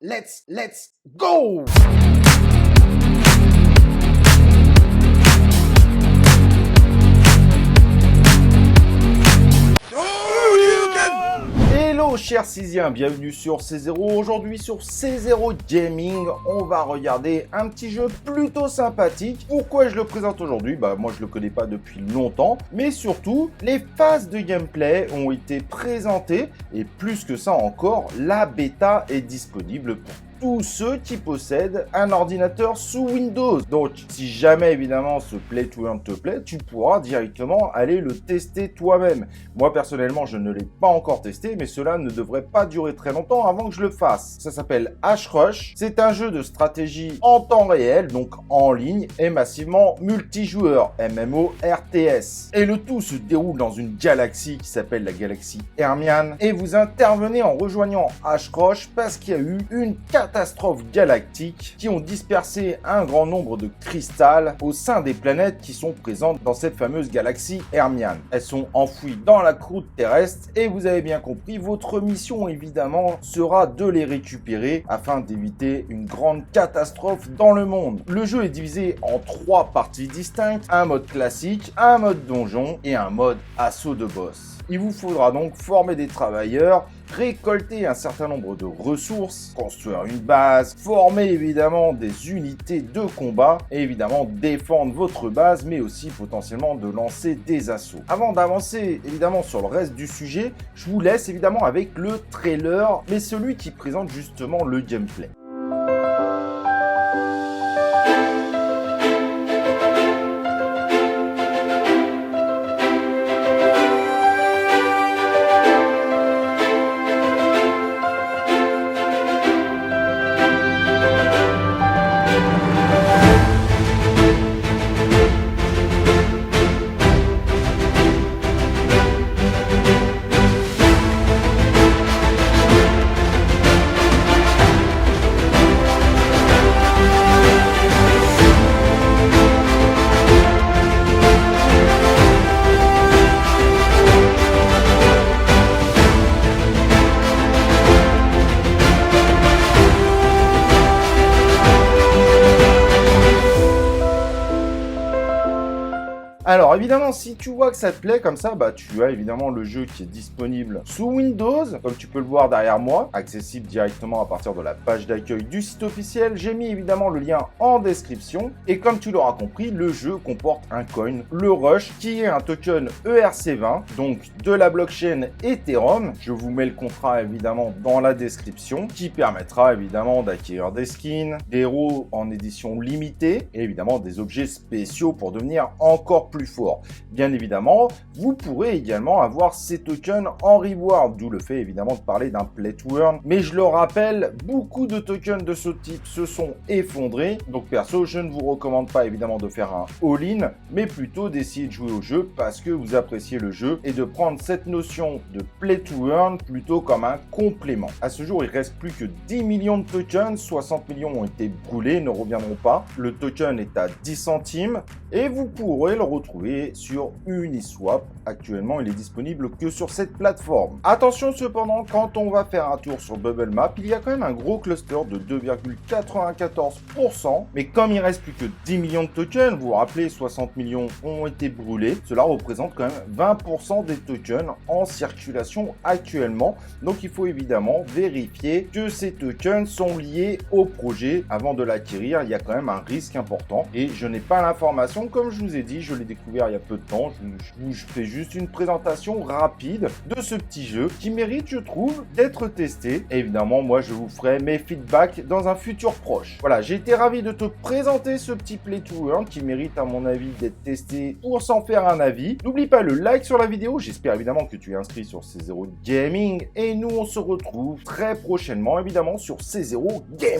let's go! Hello chers Cisiens, bienvenue sur C0. Aujourd'hui sur C0 Gaming, on va regarder un petit jeu plutôt sympathique. Pourquoi je le présente aujourd'hui? Moi je le connais pas depuis longtemps, mais surtout les phases de gameplay ont été présentées et plus que ça encore, la bêta est disponible pour tous ceux qui possèdent un ordinateur sous Windows. Donc, si jamais évidemment ce Play to Earn te plaît, tu pourras directement aller le tester toi-même. Moi personnellement, je ne l'ai pas encore testé, mais cela ne devrait pas durer très longtemps avant que je le fasse. Ça s'appelle H-Rush. C'est un jeu de stratégie en temps réel, donc en ligne et massivement multijoueur, MMO-RTS. Et le tout se déroule dans une galaxie qui s'appelle la galaxie Hermian. Et vous intervenez en rejoignant H-Rush parce qu'il y a eu une catastrophes galactiques qui ont dispersé un grand nombre de cristals au sein des planètes qui sont présentes dans cette fameuse galaxie Hermian. Elles sont enfouies dans la croûte terrestre et vous avez bien compris, votre mission évidemment sera de les récupérer afin d'éviter une grande catastrophe dans le monde. Le jeu est divisé en 3 parties distinctes, un mode classique, un mode donjon et un mode assaut de boss. Il vous faudra donc former des travailleurs, récolter un certain nombre de ressources, construire une base, former évidemment des unités de combat et évidemment défendre votre base mais aussi potentiellement de lancer des assauts. Avant d'avancer évidemment sur le reste du sujet, je vous laisse évidemment avec le trailer mais celui qui présente justement le gameplay. Alors évidemment, si tu vois que ça te plaît comme ça, tu as évidemment le jeu qui est disponible sous Windows, comme tu peux le voir derrière moi, accessible directement à partir de la page d'accueil du site officiel. J'ai mis évidemment le lien en description. Et comme tu l'auras compris, le jeu comporte un coin, le Rush, qui est un token ERC20, donc de la blockchain Ethereum. Je vous mets le contrat évidemment dans la description, qui permettra évidemment d'acquérir des skins, des héros en édition limitée, et évidemment des objets spéciaux pour devenir encore plus fort. Bien évidemment, vous pourrez également avoir ces tokens en reward, d'où le fait évidemment de parler d'un play to earn. Mais je le rappelle, beaucoup de tokens de ce type se sont effondrés. Donc perso, je ne vous recommande pas évidemment de faire un all-in, mais plutôt d'essayer de jouer au jeu parce que vous appréciez le jeu et de prendre cette notion de play to earn plutôt comme un complément. À ce jour, il reste plus que 10 millions de tokens, 60 millions ont été brûlés, ne reviendront pas. Le token est à 10 centimes et vous pourrez le retrouver sur Uniswap. Actuellement, il est disponible que sur cette plateforme. Attention cependant, quand on va faire un tour sur Bubble Map, il y a quand même un gros cluster de 2,94%. Mais comme il reste plus que 10 millions de tokens, vous vous rappelez, 60 millions ont été brûlés. Cela représente quand même 20% des tokens en circulation actuellement. Donc il faut évidemment vérifier que ces tokens sont liés au projet avant de l'acquérir. Il y a quand même un risque important et je n'ai pas l'information. Comme je vous ai dit, je l'ai découvert il y a peu de temps. Je fais juste une présentation rapide de ce petit jeu qui mérite, je trouve, d'être testé. Et évidemment, moi, je vous ferai mes feedbacks dans un futur proche. Voilà, j'ai été ravi de te présenter ce petit Play to Earn qui mérite, à mon avis, d'être testé pour s'en faire un avis. N'oublie pas le like sur la vidéo. J'espère évidemment que tu es inscrit sur C0 Gaming. Et nous, on se retrouve très prochainement, évidemment, sur C0 Gaming.